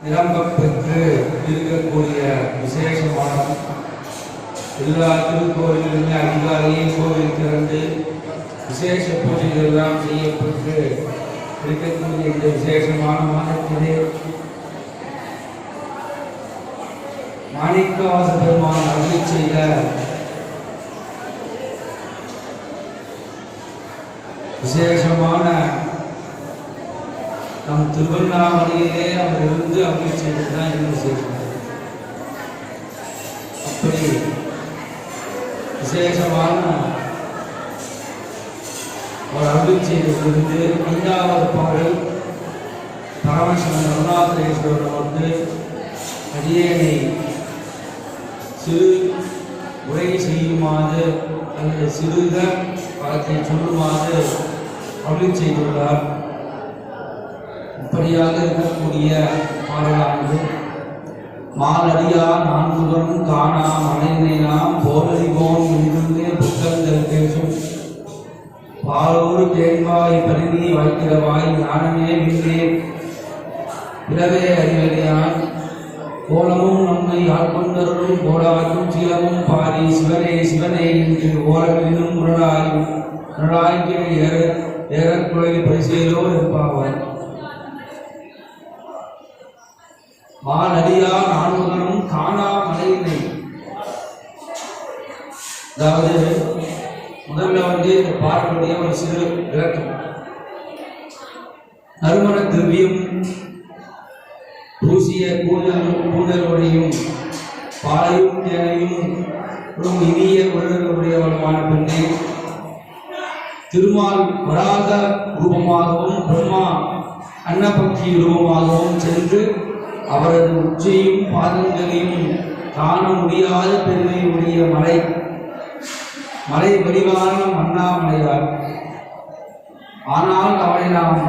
நிரம்ப பெற்று இருக்கக்கூடிய விசேஷமான எல்லா திருக்கோயிலுமே அதிகாரியே கோவில் திறந்து விசேஷ பூஜைகள் எல்லாம் செய்யப்பட்டு இருக்கக்கூடிய இந்த விசேஷமான மாதத்திலே மாணிக்கவாச பெருமான் அருளி செய்த விசேஷமான நம் திருவண்ணாமலையிலே அவர் இருந்து அருளி செய்ததுதான் இந்த விசேஷம். அப்படி விசேஷமான அவர் அருளி செய்திருந்து 5வது பாடல் பரமசிவன் அருணாச்சலேஸ்வரர் வந்து அடியேனை சிறு உரை செய்யுமாறு அல்லது சிறுக காலத்தை சொல்லுமாறு அருளி செய்துள்ளார். இப்படியாக இருக்கக்கூடிய பாடலானது மாலடியா நான்குவரும் காணாம் அனைநேனாம் போலறிவோம் இன்றுமே புத்தகங்கள் பேசும் பாலூர் தேன்வாய் பரிதி வைக்கிறவாய் ஞானமே விண்ணே பிறவே அறிவறியான் கோலமும் நம்மை ஆட்கொண்டருளும் கோடாயும் சீலமும் பாரி சிவனே சிவனே என்று ஓரவினும் முரடாய்கிற ஏறக்குறையில் பரிசீலோ இருப்பாவார். மாலடியா நான்முகனும் காணா மலையினை. அதாவது முதல்ல வந்து இந்த பாடலுடைய ஒரு சிறு விளக்கம். நறுமண திரவியம் பூசிய கூந்தலோடையும் பாலையும் தேனையும் இனிய உடலுடையவளமான பெண்ணை திருமால் வராக ரூபமாகவும் பிரம்மா அன்னபக்ஷி ரூபமாகவும் சென்று அவரது உச்சியும் பாதங்களையும் காண முடியாத பெருமை உடைய மலை வடிவான அண்ணாமலையார். ஆனால் அவரை நாம்